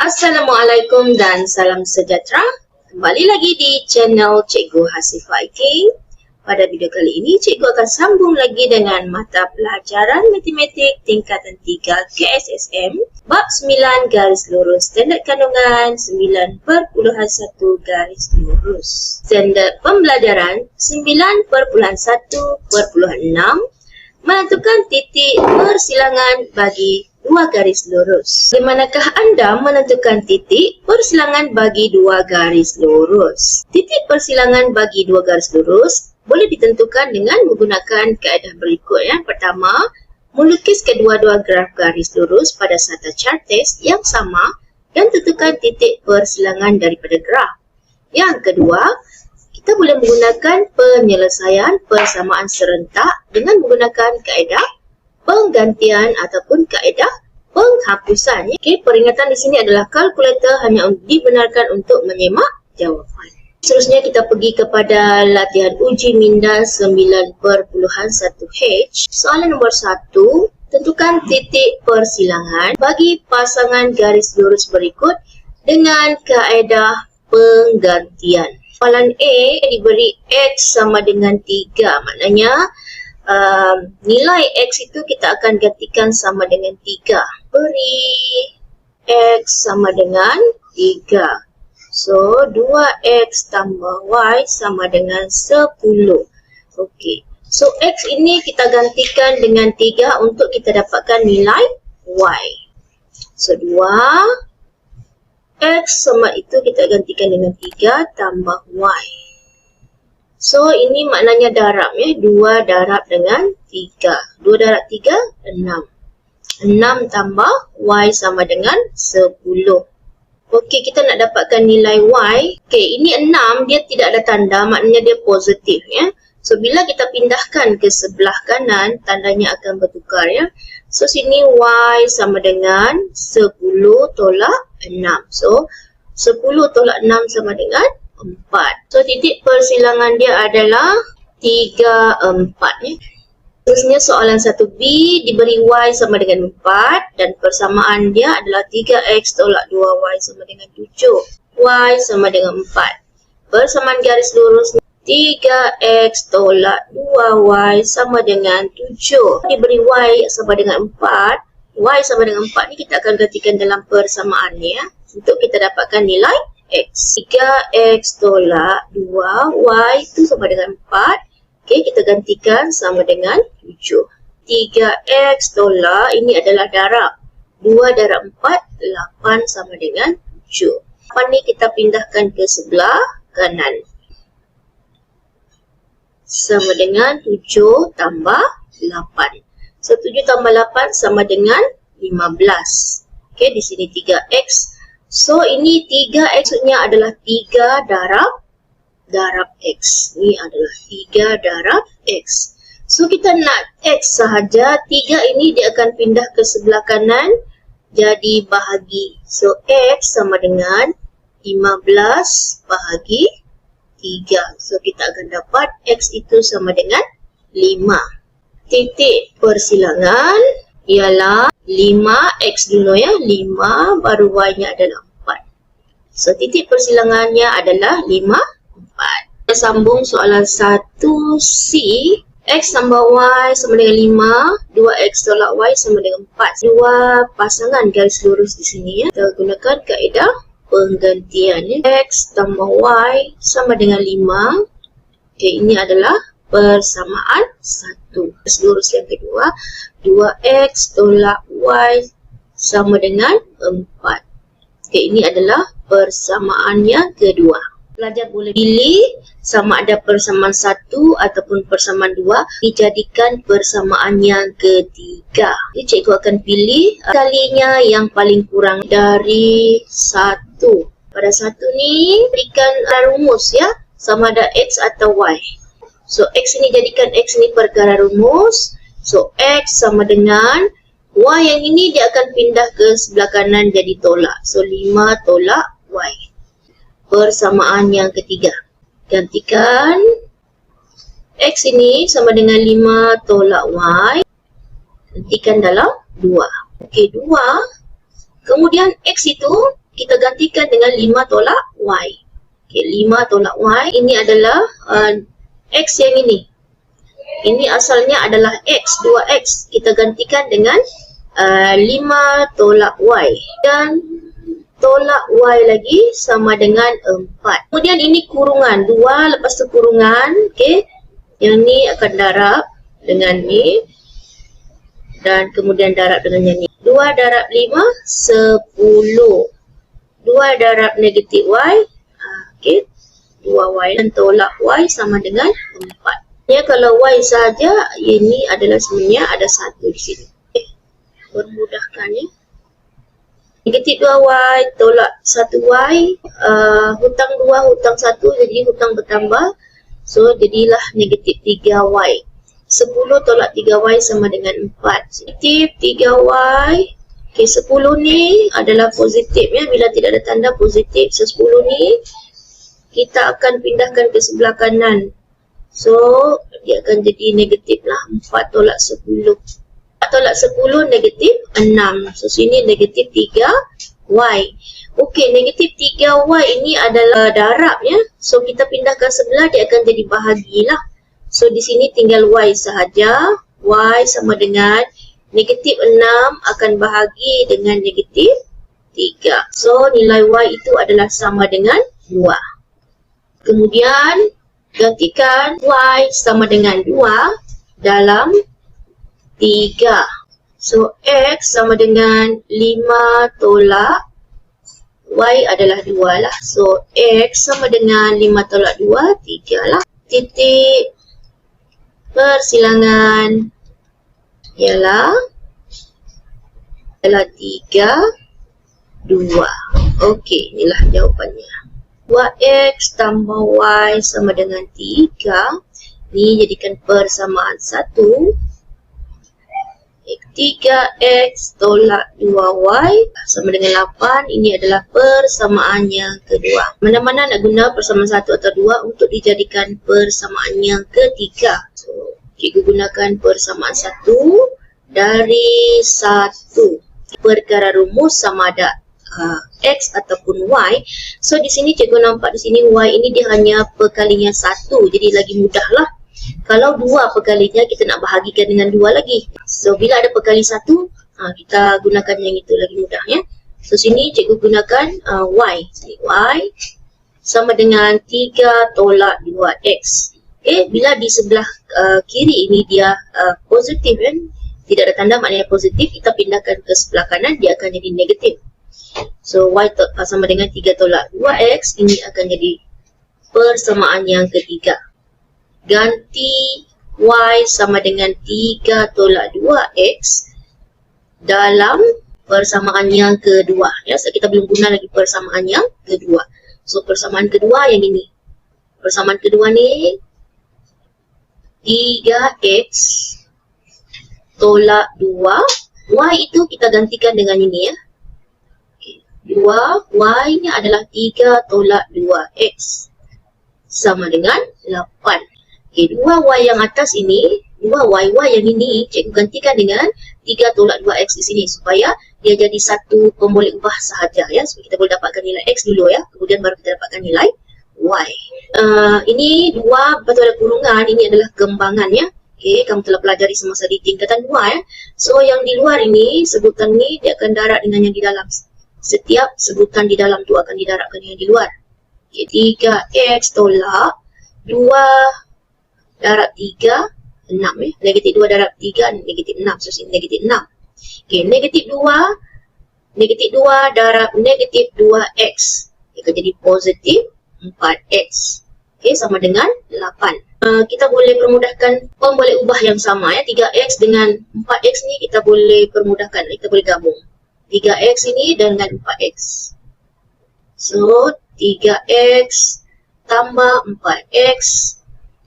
Assalamualaikum dan salam sejahtera. Kembali lagi di channel Cikgu Hasifah Aiking. Pada video kali ini, Cikgu akan sambung lagi dengan mata pelajaran Matematik tingkatan 3 KSSM bab 9 garis lurus standard kandungan 9.1 garis lurus. Standard pembelajaran 9.1.6 menentukan titik persilangan bagi dua garis lurus. Bagaimanakah anda menentukan titik persilangan bagi dua garis lurus? Titik persilangan bagi dua garis lurus boleh ditentukan dengan menggunakan kaedah berikut. Yang pertama, melukis kedua-dua graf garis lurus pada satu chartes yang sama dan tentukan titik persilangan daripada graf. Yang kedua, kita boleh menggunakan penyelesaian persamaan serentak dengan menggunakan kaedah penggantian ataupun kaedah penghapusan. Okey, peringatan di sini adalah kalkulator hanya dibenarkan untuk menyemak jawapan. Seterusnya kita pergi kepada latihan uji minda 9.1H. Soalan nombor 1, tentukan titik persilangan bagi pasangan garis lurus berikut dengan kaedah penggantian. Soalan A diberi X sama dengan 3, maknanya nilai X itu kita akan gantikan sama dengan 3. Beri X sama dengan 3. So, 2X tambah Y sama dengan 10. Okey. So, X ini kita gantikan dengan 3 untuk kita dapatkan nilai Y. So, 2X sama itu kita gantikan dengan 3 tambah Y. So, ini maknanya darab ya. 2 darab dengan 3. 2 darab 3, 6. 6 tambah Y sama dengan 10. Okey, kita nak dapatkan nilai Y. Okey, ini 6, dia tidak ada tanda, maknanya dia positif ya. So, bila kita pindahkan ke sebelah kanan, tandanya akan bertukar ya. So, sini Y sama dengan 10 tolak 6. So, 10 tolak 6 sama dengan 4. So, titik persilangan dia adalah 3, 4 ya. Terusnya soalan 1B diberi Y sama dengan 4 dan persamaan dia adalah 3X tolak 2Y sama dengan 7. Y sama dengan 4. Persamaan garis lurus 3X tolak 2Y sama dengan 7. Diberi Y sama dengan 4. Y sama dengan 4 ni kita akan gantikan dalam persamaan ni ya. Untuk kita dapatkan nilai X. 3X tolak 2Y itu sama dengan 4. Okey, kita gantikan sama dengan 7. 3X tolak, ini adalah darab. 2 darab 4, 8 sama dengan 7. 8 ni kita pindahkan ke sebelah kanan. Sama dengan 7 tambah 8. So, 7 tambah 8 sama dengan 15. Okey, di sini 3X. So, ini 3X-nya adalah 3 darab X. Ni adalah 3 darab X. So, kita nak X sahaja. 3 ini dia akan pindah ke sebelah kanan. Jadi, bahagi. So, X sama dengan 15 bahagi 3. So, kita akan dapat X itu sama dengan 5. Titik persilangan ialah 5X dulu ya. 5 baru Y-nya adalah 4. So, titik persilangannya adalah 5. Kita sambung soalan 1C. X tambah Y sama dengan 5. 2X tolak Y sama dengan 4. Dua pasangan garis lurus di sini ya. Kita gunakan kaedah penggantian ya. X tambah Y sama dengan 5. Okey, ini adalah persamaan 1. Garis lurus yang kedua. 2X tolak Y sama dengan 4. Okey, ini adalah persamaan yang kedua. Pelajar boleh pilih sama ada persamaan 1 ataupun persamaan 2 dijadikan persamaan yang ketiga. Jadi, cikgu akan pilih kalinya yang paling kurang dari 1. Pada 1 ni, berikan rumus ya, sama ada X atau Y. So, X ini jadikan X ini perkara rumus. So, X sama dengan Y yang ini dia akan pindah ke sebelah kanan jadi tolak. So, 5 tolak Y. Persamaan yang ketiga. Gantikan X ini sama dengan 5 tolak Y. Gantikan dalam 2. Okey, 2. Kemudian X itu gantikan dengan 5 tolak Y. Okay, 5 tolak Y. Ini adalah X yang ini. Ini asalnya adalah X, 2X. Kita gantikan dengan 5 tolak Y. Dan tolak Y lagi sama dengan 4. Kemudian ini kurungan. 2 lepas tu kurungan. Okay. Yang ni akan darab dengan ni. Dan kemudian darab dengan yang ni. 2 darab 5, 10. 2 darab negatif Y. Okay. 2Y. Dan tolak Y sama dengan 4. Ya, kalau Y saja, ini adalah sebenarnya ada 1 di sini. Okay. Permudahkan ya. Negatif 2Y, tolak 1Y, hutang 2, hutang 1, jadi hutang bertambah. So, jadilah negatif 3Y. 10 tolak 3Y sama dengan 4. Negatif 3Y. Okay, 10 ni adalah positif ya. Bila tidak ada tanda positif, so 10 ni kita akan pindahkan ke sebelah kanan. So, dia akan jadi negatif lah. 4 tolak 10. 4 tolak 10 negatif 6. So, sini negatif 3Y. Okey, negatif 3Y ini adalah darab ya. So, kita pindahkan sebelah, dia akan jadi bahagi lah. So, di sini tinggal Y sahaja. Y sama dengan negatif 6 akan bahagi dengan negatif 3. So, nilai Y itu adalah sama dengan 2. Kemudian, gantikan Y sama dengan 2 dalam 3. So, X sama dengan 5 tolak Y adalah 2 lah. So, X sama dengan 5 tolak 2, 3 lah. Titik persilangan ialah 3, 2. Okey, inilah jawapannya. 2X tambah Y sama dengan 3. Ni jadikan persamaan 1. 3X tolak 2Y sama dengan 8. Ini adalah persamaan yang kedua. Mana-mana nak guna persamaan 1 atau 2 untuk dijadikan persamaan yang ketiga. So, cikgu gunakan persamaan 1 dari 1. Perkara rumus sama ada X ataupun Y. So, di sini cikgu nampak di sini Y ini dia hanya perkalinya 1. Jadi, lagi mudah lah. Kalau 2 perkalinya, kita nak bahagikan dengan 2 lagi. So, bila ada perkali 1, kita gunakan yang itu lagi mudah ya. So, sini cikgu gunakan Y. Y sama dengan 3 tolak 2X. Okay, bila di sebelah kiri ini dia positif kan. Tidak ada tanda maknanya positif. Kita pindahkan ke sebelah kanan, dia akan jadi negatif. So, Y sama dengan 3 tolak 2X. Ini akan jadi persamaan yang ketiga. Ganti Y sama dengan 3 tolak 2X dalam persamaan yang kedua. Ya, so kita belum guna lagi persamaan yang kedua. So, persamaan kedua yang ini. Persamaan kedua ni 3X tolak 2. Y itu kita gantikan dengan ini ya. 2, Y ini adalah 3 tolak 2X sama dengan 8. Okay, 2Y yang atas ini, 2Y yang ini, cikgu gantikan dengan 3 tolak 2X di sini supaya dia jadi satu pemboleh ubah sahaja ya. So, kita boleh dapatkan nilai X dulu ya, kemudian baru kita dapatkan nilai Y. Ini 2, lepas tu ada kurungan, ini adalah kembangan ya. Okay, kamu telah pelajari semasa di tingkatan 2 ya. So, yang di luar ini, sebutan ni dia akan darab dengan yang di dalam. Setiap sebutan di dalam tu akan didarabkan dengan yang di luar. Okay, 3X tolak 2 darab 3, 6 ya. Negatif 2 darab 3, negatif 6. So, sini negatif 6. Okay, negatif 2 darab negatif 2X. Dia akan jadi positif 4X. Okay, sama dengan 8. Kita boleh permudahkan pemboleh ubah yang sama ya. 3X dengan 4X ni kita boleh permudahkan. Kita boleh gabung. 3X ini dengan 4X. So, 3X tambah 4X.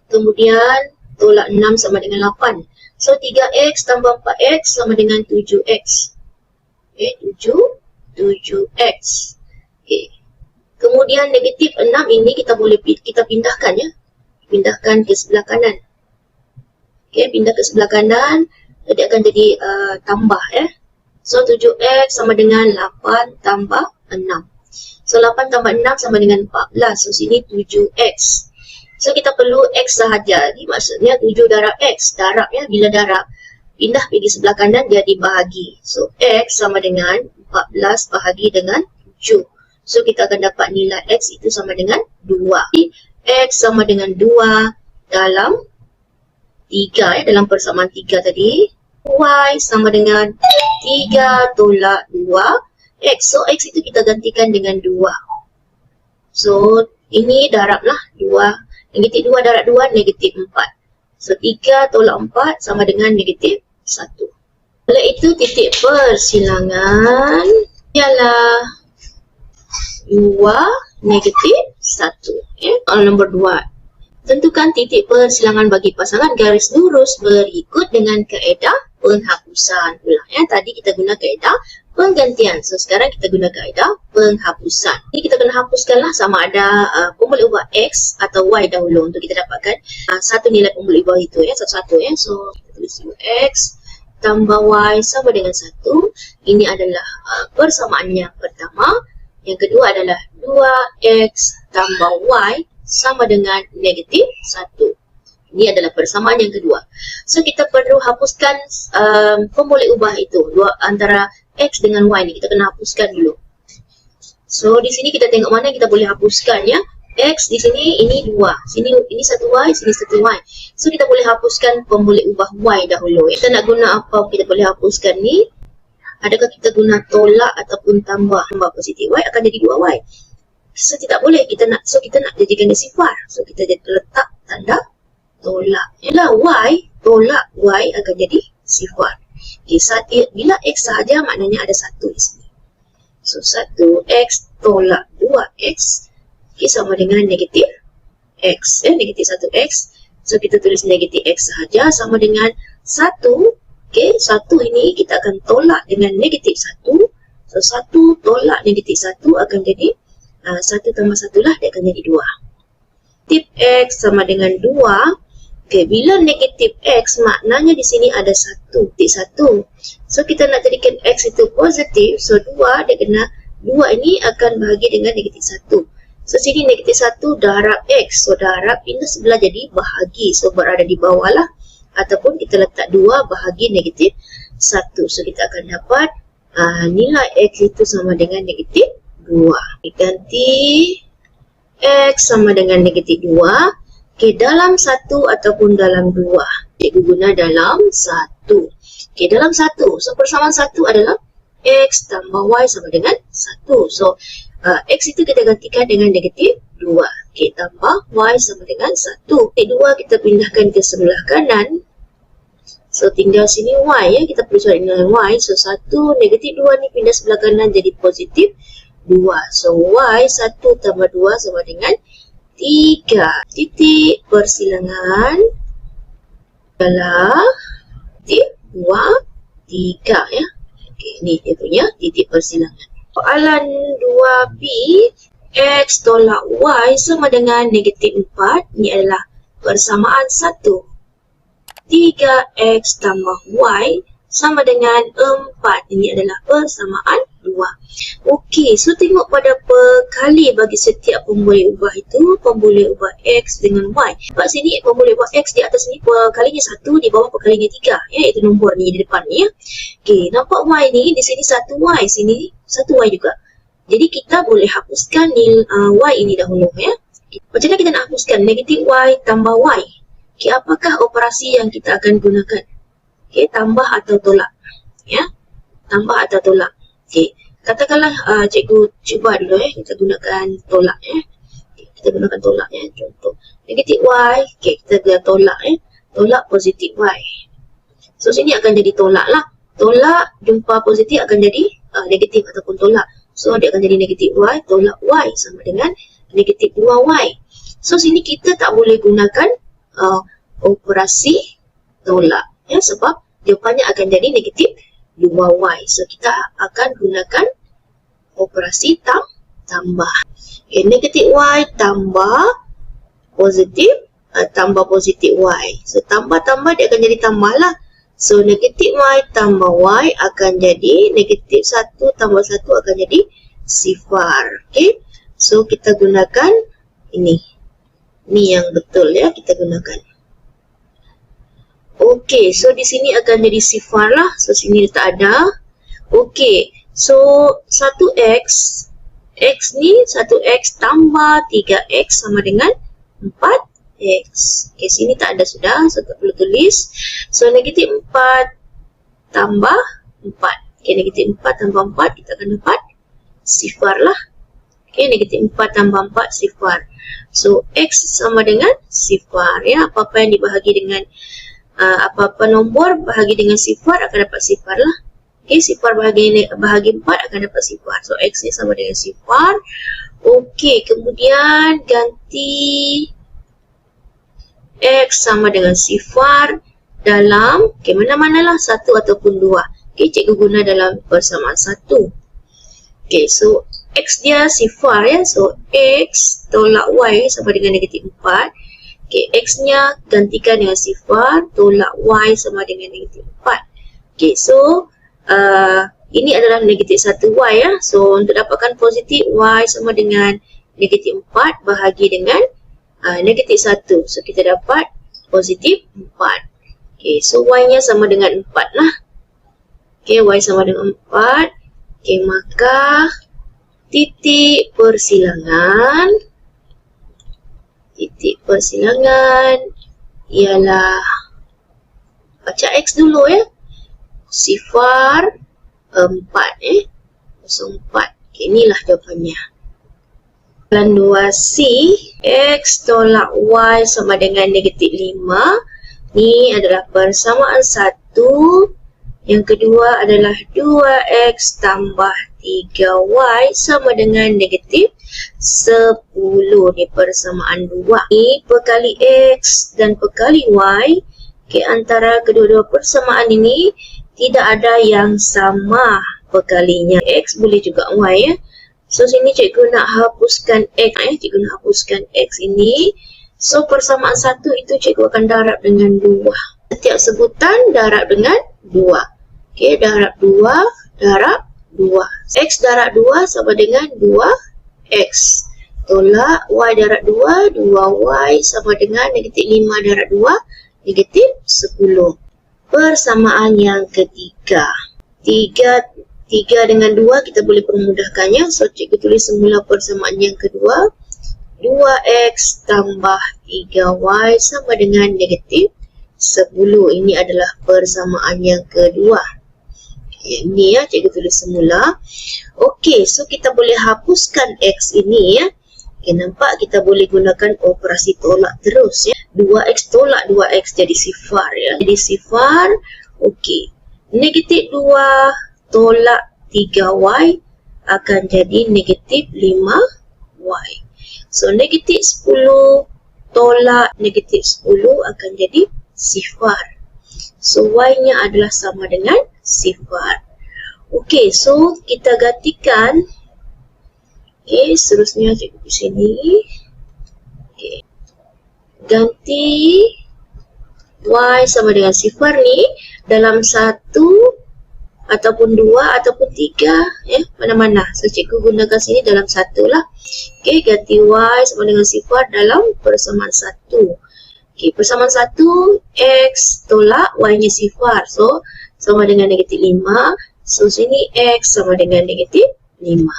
Kemudian tolak 6 sama dengan 8. So, 3X tambah 4X sama dengan 7X. Okay, 7X. Okay. Kemudian negatif 6 ini kita boleh pindahkan ya. Pindahkan ke sebelah kanan. Okay, pindah ke sebelah kanan. Jadi akan jadi tambah ya. So, 7X sama dengan 8 tambah 6. So 8 tambah 6 sama dengan 14. So sini 7x. So kita perlu x sahaja. Ini maksudnya 7 darab x. Darab ya, bila darab pindah pergi sebelah kanan dia dibahagi. So x sama dengan 14 bahagi dengan 7. So kita akan dapat nilai x itu sama dengan 2. X sama dengan 2 dalam 3 ya, dalam persamaan 3 tadi. Y sama dengan 3 tolak 2 x. So x itu kita gantikan dengan 2. So ini darablah 2. Negatif 2 darab 2 negatif 4. So 3 tolak 4 sama dengan negatif 1. Oleh itu titik persilangan ialah 2 negatif 1. Ya. Nombor 2. Tentukan titik persilangan bagi pasangan garis lurus berikut dengan kaedah penghapusan pula. Ya, tadi kita guna kaedah penggantian. So sekarang kita guna kaedah penghapusan. Ini kita kena hapuskanlah sama ada pemulik ubah x atau y dahulu untuk kita dapatkan satu nilai pemulik ubah itu ya, satu-satu ya. So kita tulis x tambah y sama dengan 1. Ini adalah persamaan yang pertama. Yang kedua adalah 2x tambah y sama dengan negatif 1. Ini adalah persamaan yang kedua. So kita perlu hapuskan pemulik ubah itu antara x dengan y ni. Kita kena hapuskan dulu. So di sini kita tengok mana kita boleh hapuskan ya. X di sini ini 2. Sini ini 1y, sini 1y. So kita boleh hapuskan pemulik ubah y dahulu. Kita nak guna apa kita boleh hapuskan ni? Adakah kita guna tolak ataupun tambah positif y akan jadi 2y. So tidak boleh, kita nak jadikan dia sifar. So kita letak tanda tolak. Ialah y, tolak y akan jadi sifar. Okay, bila x sahaja maknanya ada 1 di sini. So 1x tolak 2x okay, sama dengan negatif x. Negatif 1x. So kita tulis negatif x sahaja sama dengan 1. Okay, 1 ini kita akan tolak dengan negatif 1. So 1 tolak negatif 1 akan jadi 1 tambah 1 lah, dia akan jadi 2. Negatif x sama dengan 2. Okay, bila negatif x maknanya di sini ada 1. Titik 1. So kita nak jadikan x itu positif. So 2 dia kena 2 ini akan bahagi dengan negatif 1. So sini negatif 1 darab x. So darab pindah sebelah jadi bahagi. So berada di bawah lah. Ataupun kita letak 2 bahagi negatif 1. So kita akan dapat nilai x itu sama dengan negatif 2. Ganti x sama dengan negatif 2. Okay, dalam 1 ataupun dalam 2. Cikgu guna dalam 1. Okay, dalam 1. So persamaan 1 adalah x tambah y sama dengan 1. So x itu kita gantikan dengan negatif 2. Okay, tambah y sama dengan 1. Okay, 2 kita pindahkan ke sebelah kanan. So tinggal sini y ya. Kita perlu cari nilai y. So 1 negatif 2 ni pindah sebelah kanan jadi positif 2. So y 1 tambah 2 sama dengan 3. Titik persilangan adalah titik 2, 3 ya. Okey, ini dia punya titik persilangan. Soalan 2B, x tolak y sama dengan negatif 4. Ini adalah persamaan 1. 3x tambah y sama dengan 4. Ini adalah persamaan 2. Okey, so tengok pada perkali bagi setiap pemulik ubah itu, pemulik ubah x dengan y. Sebab sini pemulik ubah x di atas ni perkalinya 1, di bawah perkalinya 3. Ya, itu nombor ni di depan ni ya. Okey, nampak y ni, di sini 1y, sini 1y juga. Jadi kita boleh hapuskan y ini dahulu ya. Macam mana kita nak hapuskan? Negatif y tambah y. Okey, apakah operasi yang kita akan gunakan? Okey, tambah atau tolak. Ya. Tambah atau tolak. Okey, katakanlah cikgu cuba dulu ya, kita gunakan tolak ya. Okay, kita gunakan tolak ya. Contoh negatif y, okey, kita guna tolak ya. Tolak positif y. So sini akan jadi tolak lah. Tolak jumpa positif akan jadi negatif ataupun tolak. So dia akan jadi negatif y tolak y sama dengan negatif 2y. So sini kita tak boleh gunakan operasi tolak ya, sebab jawapannya akan jadi negatif 2y. So kita akan gunakan operasi tambah. Okay, negatif y tambah positif y. So tambah-tambah dia akan jadi tambah lah. So negatif y tambah y akan jadi negatif 1 tambah 1 akan jadi sifar. Okay. So kita gunakan ini. Ini yang betul ya, kita gunakan. Okay, so di sini akan jadi sifar lah. So sini tak ada. Okay, so 1x. X ni 1x tambah 3x sama dengan 4x. Okay, sini tak ada sudah. So tak perlu tulis. So negatif 4 tambah 4. Okay, negatif 4 tambah 4 kita akan dapat sifar lah. Okay, negatif 4 tambah 4 sifar. So, X sama dengan sifar. Ya, apa-apa yang dibahagi dengan apa-apa nombor bahagi dengan sifar akan dapat sifar lah. Okay, sifar bahagi 4 akan dapat sifar. So, X ni sama dengan sifar. Okay, kemudian ganti X sama dengan sifar dalam, okay, mana-manalah 1 ataupun 2. Okay, cikgu guna dalam persamaan 1. Okay, so X dia sifar ya. So, X tolak Y sama dengan negatif 4. Okay, X-nya gantikan dengan sifar. Tolak Y sama dengan negatif 4. Okay, so ini adalah negatif 1Y ya. So, untuk dapatkan positif Y sama dengan negatif 4 bahagi dengan negatif 1. So, kita dapat positif 4. Okay, so Y-nya sama dengan 4 lah. Okay, Y sama dengan 4. Okay, maka titik persilangan ialah, baca X dulu ya, sifar 4 04. Okay, inilah jawapannya. Soalan 2C, X tolak Y sama dengan negatif 5. Ini adalah persamaan 1. Yang kedua adalah 2x tambah 3y sama dengan negatif 10. Ini persamaan 2. Ini perkali x dan perkali y. Okay, antara kedua-dua persamaan ini tidak ada yang sama perkalinya. X boleh juga y ya. So sini cikgu nak hapuskan x ya. Cikgu nak hapuskan x ini. So persamaan 1 itu cikgu akan darab dengan 2. Setiap sebutan darab dengan 2. Okay, darab 2, darab 2. X darab 2 sama dengan 2x. Tolak Y darab 2, 2y sama dengan negatif 5 darab 2, negatif 10. Persamaan yang ketiga. 3 dengan 2 kita boleh permudahkannya. So, cikgu tulis semula persamaan yang kedua. 2x tambah 3y sama dengan negatif 10. Ini adalah persamaan yang kedua. Ini ya, cikgu tulis semula. Okey, so kita boleh hapuskan X ini ya. Okay, nampak kita boleh gunakan operasi tolak terus ya. 2X tolak 2X jadi sifar ya. Jadi sifar, okey. Negatif 2 tolak 3Y akan jadi negatif 5Y. So, negatif 10 tolak negatif 10 akan jadi sifar. So, Y-nya adalah sama dengan sifar. Okey, so kita gantikan. Okey, seterusnya cikgu di sini. Okey. Ganti Y sama dengan sifar ni dalam 1 ataupun 2 ataupun 3 ya, mana-mana. So cikgu gunakan sini dalam 1 lah. Okey, ganti Y sama dengan sifar dalam persamaan 1. Okey, persamaan 1 X tolak Y-nya sifar. So sama dengan negatif 5. So, sini X sama dengan negatif 5.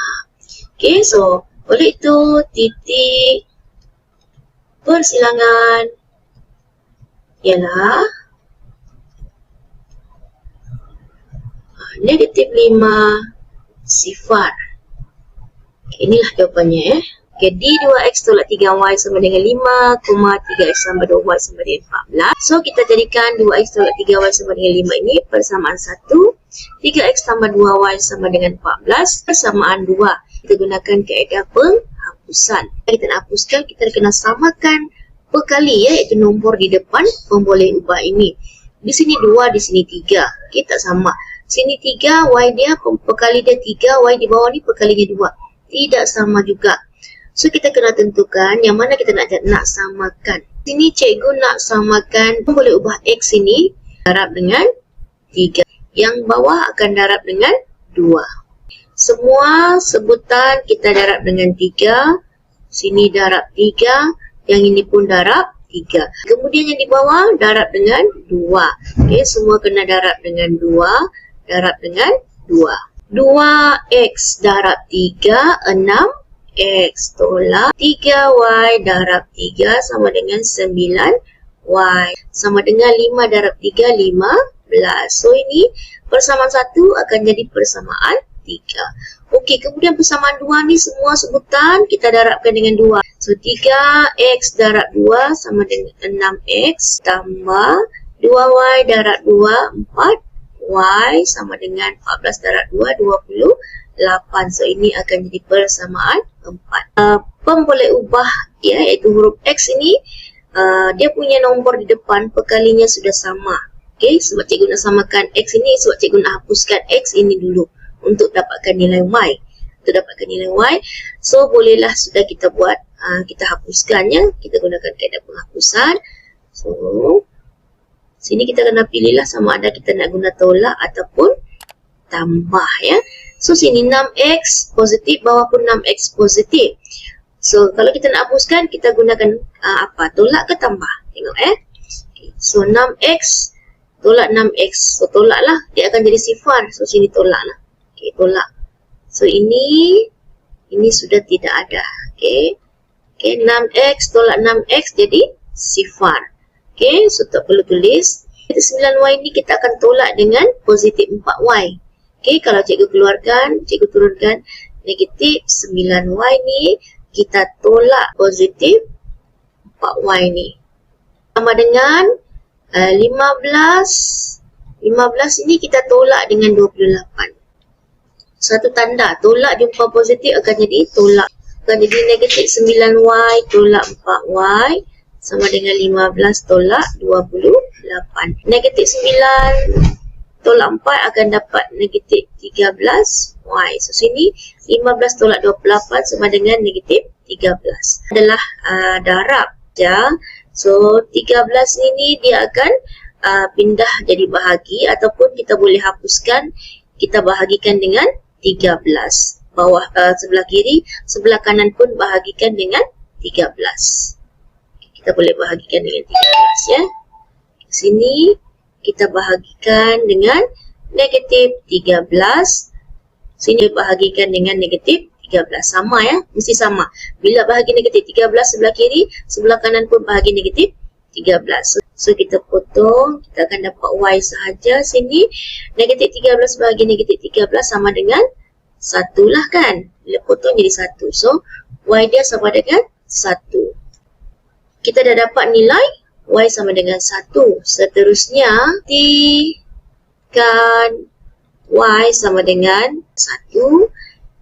Okay, so, oleh itu titik persilangan ialah negatif 5 sifar. Okay, inilah jawapannya ya. Okay, D2X tolak 3Y sama dengan 5, 3X tambah 2Y sama dengan 14. So, kita jadikan 2X tolak 3Y sama dengan 5 ini persamaan 1. 3X tambah 2Y sama dengan 14 persamaan 2. Kita gunakan kaedah penghapusan. Kita nak hapuskan, kita kena samakan perkali ya, iaitu nombor di depan pemboleh ubah ini. Di sini 2, di sini 3. Okay, tak sama. Sini 3, Y dia, perkali dia 3, Y di bawah ni perkalinya 2. Tidak sama juga. So, kita kena tentukan yang mana kita nak samakan. Sini cikgu nak samakan boleh ubah X ini darab dengan 3. Yang bawah akan darab dengan 2. Semua sebutan kita darab dengan 3. Sini darab 3. Yang ini pun darab 3. Kemudian yang di bawah darab dengan 2. Okey, semua kena darab dengan 2. Darab dengan 2. 2x darab 3, 6x. Tolak 3y darab 3 sama dengan 9y. Sama dengan 5 darab 3, 15. So, ini persamaan 1 akan jadi persamaan 3. Okey, kemudian persamaan 2 ni semua sebutan kita darabkan dengan 2. So, 3x darab 2 sama dengan 6x tambah 2y darab 2, 4y sama dengan 14 darab 2, 28. So, ini akan jadi persamaan 4. Pem boleh ubah ya, iaitu huruf x ini dia punya nombor di depan perkalinya sudah sama. Okey, sebab cikgu nak samakan x ini, sebab cikgu nak hapuskan x ini dulu untuk dapatkan nilai y. Untuk dapatkan nilai y, so bolehlah sudah kita buat, kita hapuskan ya. Kita gunakan kaedah penghapusan. So, sini kita kena pilihlah sama ada kita nak guna tolak ataupun tambah ya. So, sini 6x positif, bawah pun 6x positif. So, kalau kita nak hapuskan, kita gunakan apa? Tolak ke tambah? Tengok Okay. So, 6x tolak 6x. So, tolaklah, dia akan jadi sifar. So, sini tolaklah. Okay, tolak. So, ini sudah tidak ada. Okay. Okay, 6x tolak 6x jadi sifar. Okay, so tak perlu tulis. 9y ini kita akan tolak dengan positif 4y. Okay, kalau cikgu keluarkan, cikgu turunkan negatif 9y ni, kita tolak positif 4y ni. Sama dengan 15 ini kita tolak dengan 28. Satu tanda, tolak jumpa positif akan jadi tolak. Akan jadi negatif 9y tolak 4y sama dengan 15 tolak 28. Negatif 9 tolak 4 akan dapat negatif 13y. So, sini 15 tolak 28 sama dengan negatif 13. Adalah darab. Ya. So, 13 ini dia akan pindah jadi bahagi ataupun kita boleh hapuskan, kita bahagikan dengan 13. Bawah sebelah kiri, sebelah kanan pun bahagikan dengan 13. Kita boleh bahagikan dengan 13 ya. Sini kita bahagikan dengan negatif 13. Sini bahagikan dengan negatif 13. Sama ya, mesti sama. Bila bahagi negatif 13 sebelah kiri, sebelah kanan pun bahagi negatif 13. So, kita potong, kita akan dapat y sahaja. Sini, negatif 13 bahagi negatif 13 sama dengan 1 lah kan. Bila potong jadi 1. So, y dia sama dengan 1. Kita dah dapat nilai y sama dengan 1. Seterusnya, kan y sama dengan 1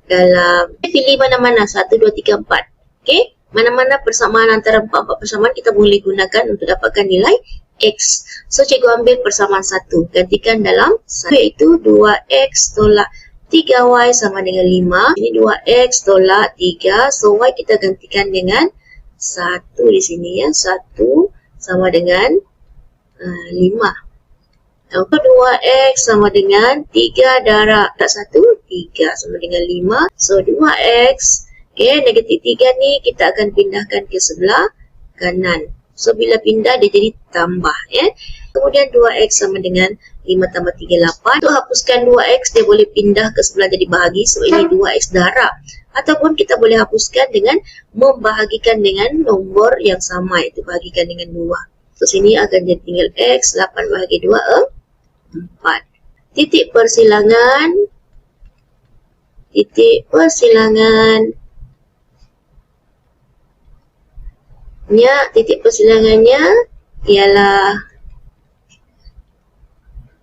dalam, pilih mana-mana, 1, 2, 3, 4. Okay. Mana-mana persamaan antara 4 persamaan kita boleh gunakan untuk dapatkan nilai x. So, cikgu ambil persamaan 1. Gantikan dalam 1, iaitu 2x tolak 3y sama dengan 5. Ini 2x tolak 3. So, y kita gantikan dengan 1 di sini ya. 1 sama dengan 5. 2x sama dengan 3 darab 1, 3 sama dengan 5. So, 2x. Okay, negatif 3 ni kita akan pindahkan ke sebelah kanan. So, bila pindah dia jadi tambah. Kemudian 2x sama dengan 5 tambah 3, 8. Untuk hapuskan 2x, dia boleh pindah ke sebelah jadi bahagi. So, ini 2x darab. Ataupun kita boleh hapuskan dengan membahagikan dengan nombor yang sama. Iaitu bahagikan dengan 2. So, sini akan jadi tinggal x. 8 bahagi 2, 4. Titik persilangan. Titik persilangan. Titik persilangannya ialah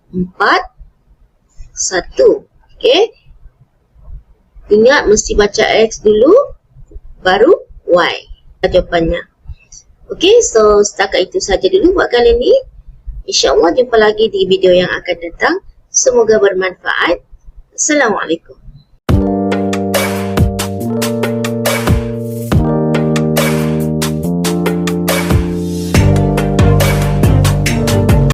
4, 1. Okey. Ingat mesti baca x dulu baru y. Jawapannya. Okey, so setakat itu saja dulu buat kali ini. InsyaAllah jumpa lagi di video yang akan datang. Semoga bermanfaat. Assalamualaikum.